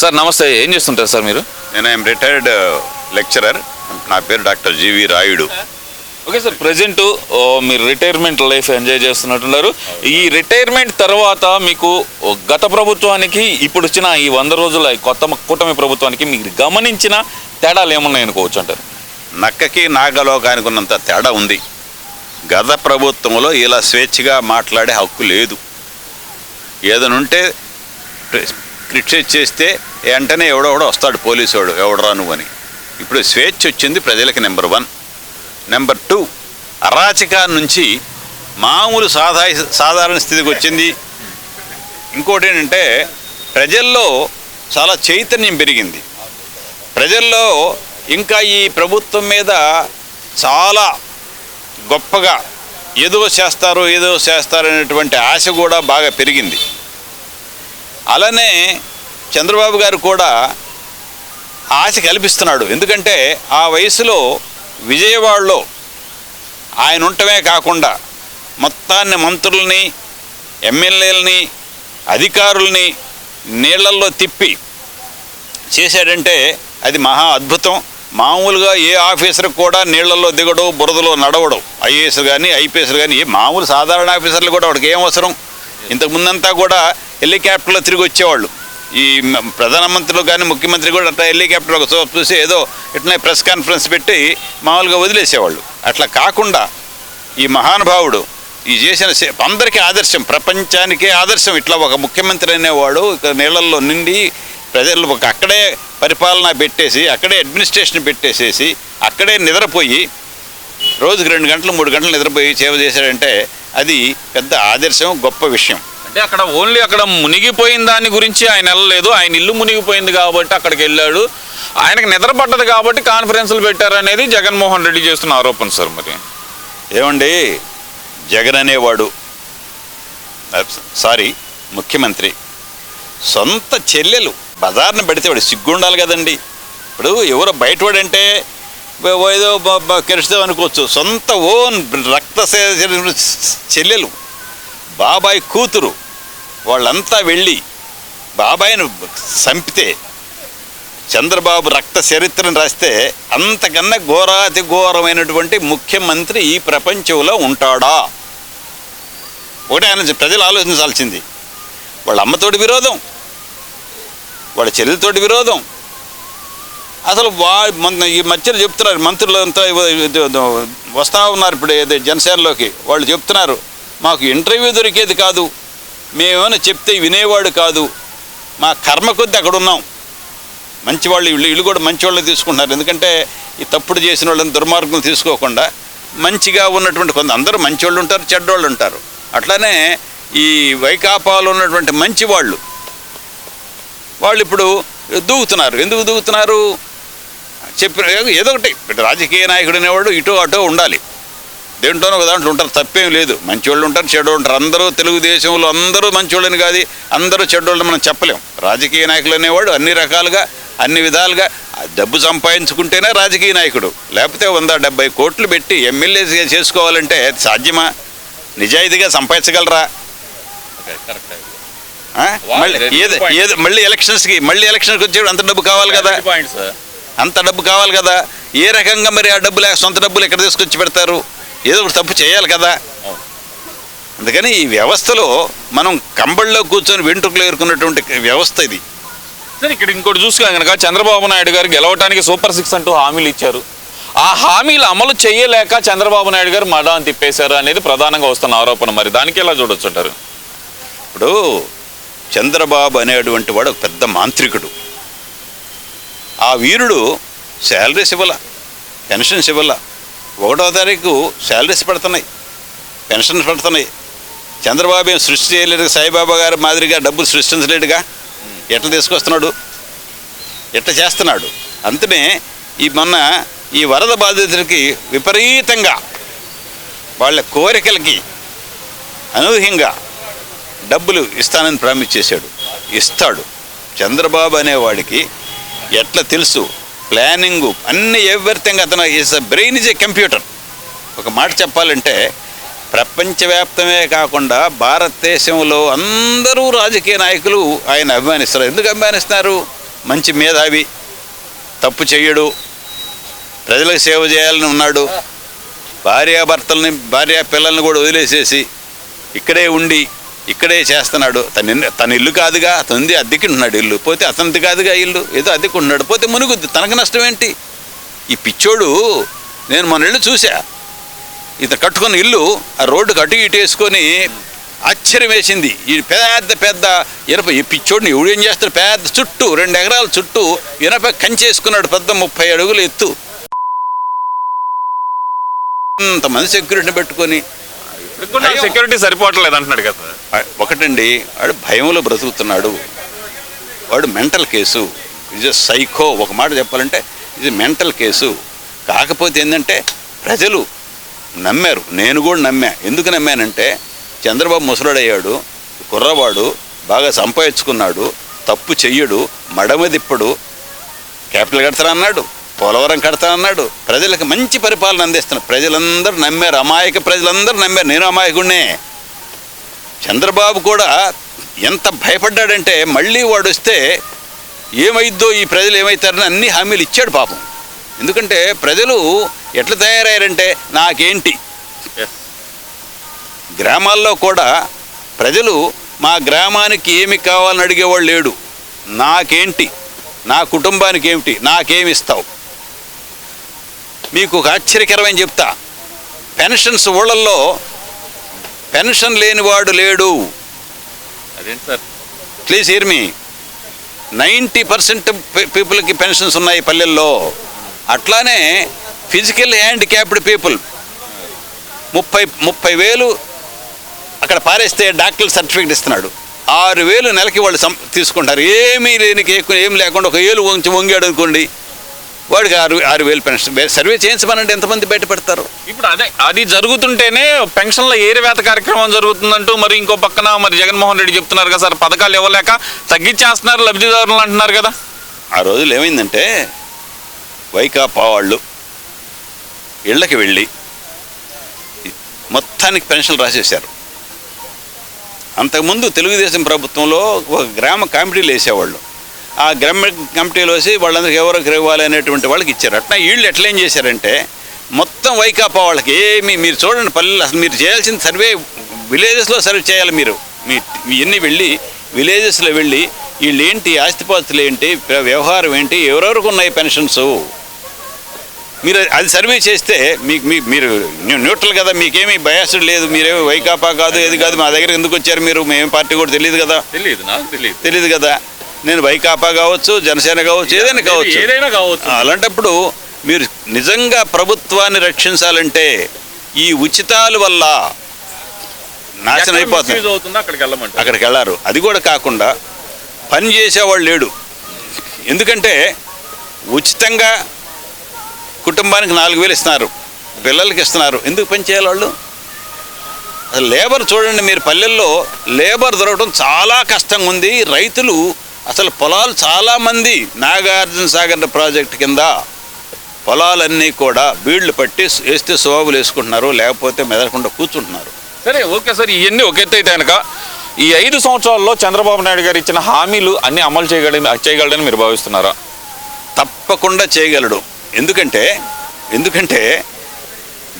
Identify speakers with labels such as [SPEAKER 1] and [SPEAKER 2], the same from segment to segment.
[SPEAKER 1] Sir నమస్తే, ఏం చేస్తుంటారు సార్ మీరు?
[SPEAKER 2] నేను రిటైర్డ్ లెక్చరర్. నా పేరు డాక్టర్ జీవి రాయుడు.
[SPEAKER 1] ఓకే సార్, ప్రజెంట్ మీరు రిటైర్మెంట్ లైఫ్ ఎంజాయ్ చేస్తున్నట్టున్నారు. ఈ రిటైర్మెంట్ తర్వాత మీకు గత ప్రభుత్వానికి ఇప్పుడు వచ్చిన ఈ 100 రోజుల కొత్త కూటమి ప్రభుత్వానికి మీరు గమనించిన తేడాలు ఏమున్నాయి అనుకోవచ్చు అంటారు?
[SPEAKER 2] నక్కకి నాగలోకానికి ఉన్నంత తేడా ఉంది. గత ప్రభుత్వంలో ఇలా స్వేచ్ఛగా మాట్లాడే హక్కు లేదు. ఏదనుంటే క్రిటిసైజ్ చేస్తే వెంటనే ఎవడో వస్తాడు పోలీసు ఎవడరా నువ్వు అని. ఇప్పుడు స్వేచ్ఛ వచ్చింది ప్రజలకి. నెంబర్ 1. నెంబర్ 2, అరాచకాల నుంచి మామూలు సాధారణ స్థితికి వచ్చింది. ఇంకోటి ఏంటంటే ప్రజల్లో చాలా చైతన్యం పెరిగింది. ప్రజల్లో ఇంకా ఈ ప్రభుత్వం మీద చాలా గొప్పగా ఏదో చేస్తారనేటువంటి ఆశ కూడా బాగా పెరిగింది. అలానే చంద్రబాబు గారు కూడా ఆశ కల్పిస్తున్నాడు. ఎందుకంటే ఆ వయసులో విజయవాడలో ఆయన ఉండటమే కాకుండా మొత్తాన్ని మంత్రుల్ని, ఎమ్మెల్యేలని, అధికారుల్ని నీళ్లల్లో తిప్పి చేశాడంటే అది మహా అద్భుతం. మామూలుగా ఏ ఆఫీసర్ కూడా నీళ్లలో దిగడం, బురదలో నడవడం, ఐఏఎస్ కానీ ఐపీఎస్లు కానీ మామూలు సాధారణ ఆఫీసర్లు కూడా వాడికి ఏం అవసరం? ఇంతకుముందంతా కూడా హెలికాప్టర్లో తిరిగి వచ్చేవాళ్ళు. ఈ ప్రధానమంత్రులు కానీ ముఖ్యమంత్రి కూడా అట్లా హెలికాప్టర్ చూసి ఏదో ఇట్లనే ప్రెస్ కాన్ఫరెన్స్ పెట్టి మామూలుగా వదిలేసేవాళ్ళు. అట్లా కాకుండా ఈ మహానుభావుడు ఈ చేసిన అందరికీ ఆదర్శం, ప్రపంచానికే ఆదర్శం. ఇట్లా ఒక ముఖ్యమంత్రి అనేవాడు నీళ్ళల్లో నిండి ప్రజలు అక్కడే పరిపాలన పెట్టేసి, అక్కడే అడ్మినిస్ట్రేషన్ పెట్టేసేసి, అక్కడే నిద్రపోయి రోజుకి 2 గంటలు 3 గంటలు నిద్రపోయి సేవ చేశాడంటే అది పెద్ద ఆదర్శం, గొప్ప విషయం.
[SPEAKER 1] అంటే అక్కడ మునిగిపోయిన దాని గురించి ఆయన వెళ్ళలేదు. ఆయన ఇల్లు మునిగిపోయింది కాబట్టి అక్కడికి వెళ్ళాడు. ఆయనకు నిద్ర పడ్డది కాబట్టి కాన్ఫరెన్స్లు పెట్టారనేది జగన్మోహన్ రెడ్డి చేస్తున్న ఆరోపణ సార్. మరి
[SPEAKER 2] ఏమండి, జగన్ అనేవాడు ముఖ్యమంత్రి సొంత చెల్లెలు బజార్ని పెడితే వాడు సిగ్గుండాలి కదండి. ఇప్పుడు ఎవరో బయటవాడంటే ఏదో కెరుస్తాం అనుకోవచ్చు. సొంత ఓన్ రక్త చెల్లెలు, బాబాయ్ కూతురు వాళ్ళంతా వెళ్ళి బాబాయిని చంపితే చంద్రబాబు రక్త చరిత్రను రాస్తే అంతకన్నా ఘోరాతి ఘోరమైనటువంటి ముఖ్యమంత్రి ఈ ప్రపంచంలో ఉంటాడా? ఒకటే ఆయన ప్రజలు ఆలోచించాల్సింది. వాళ్ళ అమ్మతోటి విరోధం, వాళ్ళ చెల్లెలతోటి విరోధం. అసలు ఈ మధ్యలో చెప్తున్నారు మంత్రులు అంతా వస్తూ ఉన్నారు ఇప్పుడు జనసేనలోకి. వాళ్ళు చెప్తున్నారు మాకు ఇంటర్వ్యూ దొరికేది కాదు, మేమేమైనా చెప్తే వినేవాడు కాదు, మా కర్మ కొద్దీ అక్కడ ఉన్నాం. మంచివాళ్ళు వీళ్ళు కూడా మంచివాళ్ళు తీసుకుంటున్నారు. ఎందుకంటే ఈ తప్పుడు చేసిన వాళ్ళని దుర్మార్గం తీసుకోకుండా మంచిగా ఉన్నటువంటి అందరూ మంచివాళ్ళు ఉంటారు, చెడ్డవాళ్ళు ఉంటారు. అట్లానే ఈ వైకాపాలో ఉన్నటువంటి మంచివాళ్ళు ఇప్పుడు దూకుతున్నారు. ఎందుకు దూకుతున్నారు? చెప్పిన ఏదో ఒకటి రాజకీయ నాయకుడు అనేవాడు ఇటో అటో ఉండాలి. దేంట్లోనో ఒక దాంట్లో ఉంటారు, తప్పేం లేదు. మంచివాళ్ళు ఉంటారు, చెడ్డోళ్ళు ఉంటారు. అందరూ తెలుగుదేశంలో అందరూ మంచివాళ్ళని కాదు, అందరూ చెడ్డోళ్ళని మనం చెప్పలేం. రాజకీయ నాయకులు అనేవాడు అన్ని రకాలుగా అన్ని విధాలుగా డబ్బు సంపాదించుకుంటేనే రాజకీయ నాయకుడు. లేకపోతే 170 కోట్లు పెట్టి ఎమ్మెల్యే చేసుకోవాలంటే సాధ్యమా? నిజాయితీగా సంపాదించగలరా? మళ్ళీ ఎలక్షన్స్కి వచ్చేప్పుడు అంత డబ్బు కావాలి కదా, అంత డబ్బు కావాలి కదా. ఏ రకంగా మరి ఆ డబ్బు సొంత డబ్బులు ఎక్కడ తీసుకొచ్చి పెడతారు? ఏదో ఒకటి తప్పు చేయాలి కదా. అందుకని ఈ వ్యవస్థలో మనం కంబళ్ళలో కూర్చొని వెంట్రుకలు ఎదుర్కొన్నటువంటి వ్యవస్థ ఇది.
[SPEAKER 1] ఇక్కడ ఇంకోటి చూసుకున్నా కనుక చంద్రబాబు నాయుడు గారు గెలవడానికి సూపర్ 6 అంటూ హామీలు ఇచ్చారు. ఆ హామీలు అమలు చేయలేక చంద్రబాబు నాయుడు గారు మడాన్ని తిప్పేశారు అనేది ప్రధానంగా వస్తున్న ఆరోపణ. మరి దానికి ఎలా చూడొచ్చు అంటారు?
[SPEAKER 2] ఇప్పుడు చంద్రబాబు అనేటువంటి వాడు ఒక పెద్ద మాంత్రికుడు. ఆ వీరుడు శాలరీస్ ఇవ్వాల, పెన్షన్స్ ఇవ్వాల. 1వ తారీఖు శాలరీస్ పడుతున్నాయి, పెన్షన్స్ పడుతున్నాయి. చంద్రబాబు ఏం సృష్టి చేయలేడు, సాయిబాబా గారి మాదిరిగా డబ్బులు సృష్టించలేడుగా. ఎట్లా తీసుకొస్తున్నాడు, ఎట్లా చేస్తున్నాడు? అంతనే మొన్న ఈ వరద బాధితులకి విపరీతంగా వాళ్ళ కోరికలకి అనూహ్యంగా డబ్బులు ఇస్తానని ప్రామిస్ చేశాడు. ఇస్తాడు. చంద్రబాబు అనేవాడికి ఎట్లా తెలుసు, ప్లానింగు అన్నీ ఎవ్రీథింగ్. అతను బ్రెయిన్ ఈజ్ ఏ కంప్యూటర్. ఒక మాట చెప్పాలంటే ప్రపంచవ్యాప్తమే కాకుండా భారతదేశంలో అందరూ రాజకీయ నాయకులు ఆయన అభిమానిస్తారు. ఎందుకు అభిమానిస్తున్నారు? మంచి మేధావి, తప్పు చెయ్యడు, ప్రజలకు సేవ చేయాలని ఉన్నాడు. భార్యా పిల్లల్ని కూడా వదిలేసేసి ఇక్కడే ఉండి ఇక్కడే చేస్తున్నాడు. తన ఇల్లు కాదుగా, అతనిది అద్దెకి ఉన్నాడు ఇల్లు, పోతే అతనిది కాదుగా ఇల్లు, ఏదో అద్దెకి ఉన్నాడు, పోతే మునుగుద్ది, తనకు నష్టం ఏంటి? ఈ పిచ్చోడు, నేను మన ఇల్లు చూసా, ఇతను కట్టుకున్న ఇల్లు ఆ రోడ్డుకు అటు ఇటు వేసుకొని ఆశ్చర్యం వేసింది. ఈ పెద్ద ఇనప, ఈ పిచ్చోడిని ఎవడు ఏం చేస్తాడు, పెద్ద చుట్టూ 2 ఎకరాల చుట్టూ ఇనప కంచేసుకున్నాడు, పెద్ద 30 అడుగులు ఎత్తు, అంతమంది సెక్యూరిటీని పెట్టుకొని.
[SPEAKER 1] సెక్యూరిటీ సరిపోవట్లేదు అంటున్నాడు కదా.
[SPEAKER 2] ఒకటండి, వాడు భయంలో బ్రతుకుతున్నాడు, వాడు మెంటల్ కేసు, ఇది సైకో. ఒక మాట చెప్పాలంటే ఇది మెంటల్ కేసు. కాకపోతే ఏంటంటే ప్రజలు నమ్మారు, నేను కూడా నమ్మా. ఎందుకు నమ్మానంటే చంద్రబాబు ముసలాడయ్యాడు, కుర్రవాడు, బాగా సంపాదించుకున్నాడు, తప్పు చెయ్యడు, మడమదిప్పడు, క్యాపిటల్ కడతా అన్నాడు, పోలవరం కడతా అన్నాడు, ప్రజలకు మంచి పరిపాలన అందిస్తున్నాడు. ప్రజలందరూ నమ్మారు, అమాయక ప్రజలందరూ నమ్మారు. నేను అమాయకుడినే. చంద్రబాబు కూడా ఎంత భయపడ్డాడంటే మళ్ళీ వాడు వస్తే ఏమైద్దో, ఈ ప్రజలు ఏమవుతారని అన్ని హామీలు ఇచ్చాడు పాపం. ఎందుకంటే ప్రజలు ఎట్లా తయారయ్యారంటే నాకేంటి. గ్రామాల్లో కూడా ప్రజలు మా గ్రామానికి ఏమి కావాలని అడిగేవాళ్ళు లేడు. నాకేంటి, నా కుటుంబానికి ఏమిటి, నాకేమిస్తావు. మీకు ఒక ఆశ్చర్యకరమైన చెప్తా, పెన్షన్స్ ఊళ్ళల్లో పెన్షన్ లేనివాడు లేడు.
[SPEAKER 1] అదేంటి సార్?
[SPEAKER 2] ప్లీజ్ హియర్ మీ. 90% పీపుల్కి పెన్షన్స్ ఉన్నాయి పల్లెల్లో. అట్లానే ఫిజికల్ హ్యాండిక్యాప్డ్ పీపుల్ 30,000 అక్కడ పారేస్తే డాక్టర్ సర్టిఫికేట్ ఇస్తున్నాడు. 6,000 నెలకి వాళ్ళు తీసుకుంటారు. ఏమీ ఏం లేకుండా ఒక ఏలు వంగాడు అనుకోండి, వాడికి 6,000 పెన్షన్. సర్వే చేయించమనంటే ఎంతమంది బయటపడతారు?
[SPEAKER 1] ఇప్పుడు అది జరుగుతుంటేనే పెన్షన్ల ఏరివేత కార్యక్రమం జరుగుతుందంటూ మరి ఇంకో పక్కన మరి జగన్మోహన్ రెడ్డి చెప్తున్నారు కదా సార్, పథకాలు ఇవ్వలేక తగ్గించేస్తున్నారు లబ్ధిదారులు అంటున్నారు కదా.
[SPEAKER 2] ఆ రోజులు ఏమైందంటే వైకాపా వాళ్ళు ఇళ్ళకి వెళ్ళి మొత్తానికి పెన్షన్లు రాసేశారు. అంతకుముందు తెలుగుదేశం ప్రభుత్వంలో ఒక గ్రామ కమిటీలు వేసేవాళ్ళు. ఆ గ్రామ కమిటీలు వేసి వాళ్ళందరికీ ఎవరికి ఇవ్వాలి అనేటువంటి వాళ్ళకి ఇచ్చారు. అట్లా వీళ్ళు ఎట్లా ఏం చేశారంటే మొత్తం వైకాపా వాళ్ళకి ఏమి, మీరు చూడండి పల్లెలు, అసలు మీరు చేయాల్సిన సర్వే విలేజెస్లో సర్వే చేయాలి. మీరు ఇవన్నీ వెళ్ళి విలేజెస్లో వెళ్ళి వీళ్ళు ఏంటి, ఆస్తిపాస్తులు ఏంటి, వ్యవహారం ఏంటి, ఎవరెవరికి ఉన్నాయి పెన్షన్స్, మీరు అది సర్వే చేస్తే మీరు న్యూట్రల్ కదా, మీకేమీ బయాస్డ్ లేదు, మీరేమి వైకాపా కాదు, ఏది కాదు, మా దగ్గర ఎందుకు వచ్చారు మీరు, మేము పార్టీ కూడా తెలియదు కదా, తెలియదు కదా. నేను వైకాపా కావచ్చు, జనసేన కావచ్చు, ఏదైనా కావచ్చు. అలాంటప్పుడు మీరు నిజంగా ప్రభుత్వాన్ని రక్షించాలంటే ఈ ఉచితాల వల్ల నాశనం అయిపోతుంది. అక్కడికి వెళ్ళారు. అది కూడా కాకుండా పని చేసేవాళ్ళు లేడు. ఎందుకంటే ఉచితంగా కుటుంబానికి 4,000 ఇస్తున్నారు, పిల్లలకి ఇస్తున్నారు, ఎందుకు పని చేయాలి వాళ్ళు? అసలు లేబర్ చూడండి, మీరు పల్లెల్లో లేబర్ దొరకడం చాలా కష్టంగా ఉంది. రైతులు అసలు పొలాలు చాలామంది నాగార్జున సాగర్ ప్రాజెక్టు కింద పొలాలన్నీ కూడా బీళ్లు పట్టి వేస్తే సువాబులు వేసుకుంటున్నారు, లేకపోతే మెదలకుండా కూర్చుంటున్నారు.
[SPEAKER 1] సరే, ఓకే సార్, ఇవన్నీ ఒక ఎత్తు అయితే కనుక ఈ 5 సంవత్సరాల్లో చంద్రబాబు నాయుడు గారు ఇచ్చిన హామీలు అన్నీ అమలు చేయగలడని మీరు భావిస్తున్నారా?
[SPEAKER 2] తప్పకుండా చేయగలడు. ఎందుకంటే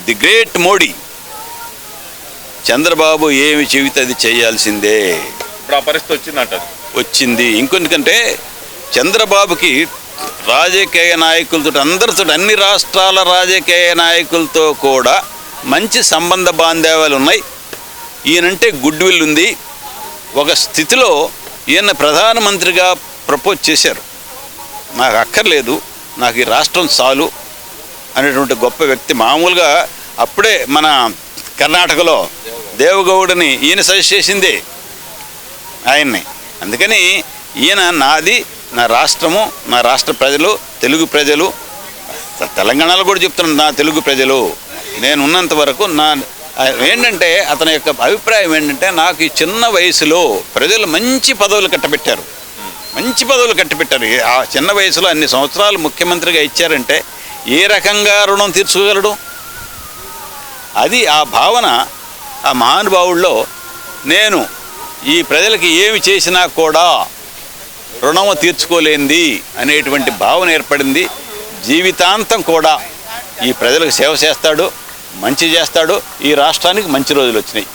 [SPEAKER 2] ది గ్రేట్ మోడీ, చంద్రబాబు ఏమి చెబితే అది చేయాల్సిందే.
[SPEAKER 1] ఇప్పుడు ఆ పరిస్థితి
[SPEAKER 2] వచ్చింది. ఇంకొందుకంటే చంద్రబాబుకి రాజకీయ నాయకులతో, అందరితో, అన్ని రాష్ట్రాల రాజకీయ నాయకులతో కూడా మంచి సంబంధ బాంధవ్యాలు ఉన్నాయి. ఈయనంటే గుడ్ విల్ ఉంది. ఒక స్థితిలో ఈయన ప్రధానమంత్రిగా ప్రపోజ్ చేశారు. నాకు అక్కర్లేదు, నాకు ఈ రాష్ట్రం చాలు అనేటువంటి గొప్ప వ్యక్తి. మామూలుగా అప్పుడే మన కర్ణాటకలో దేవగౌడని ఈయన సజెస్ట్ చేసింది ఆయన్ని. అందుకని ఈయన నాది, నా రాష్ట్రము, నా రాష్ట్ర ప్రజలు, తెలుగు ప్రజలు, తెలంగాణలో కూడా చెప్తున్నాను, నా తెలుగు ప్రజలు, నేను ఉన్నంత వరకు ఏంటంటే అతని యొక్క అభిప్రాయం ఏంటంటే నాకు ఈ చిన్న వయసులో ప్రజలు మంచి పదవులు కట్టబెట్టారు. ఆ చిన్న వయసులో అన్ని సంవత్సరాలు ముఖ్యమంత్రిగా ఇచ్చారంటే ఏ రకంగా రుణం తీర్చుకోగలడు? అది ఆ భావన ఆ మహానుభావుల్లో, నేను ఈ ప్రజలకి ఏమి చేసినా కూడా రుణము తీర్చుకోలేంది అనేటువంటి భావన ఏర్పడింది. జీవితాంతం కూడా ఈ ప్రజలకు సేవ చేస్తాడు, మంచి చేస్తాడు. ఈ రాష్ట్రానికి మంచి రోజులు వచ్చినాయి.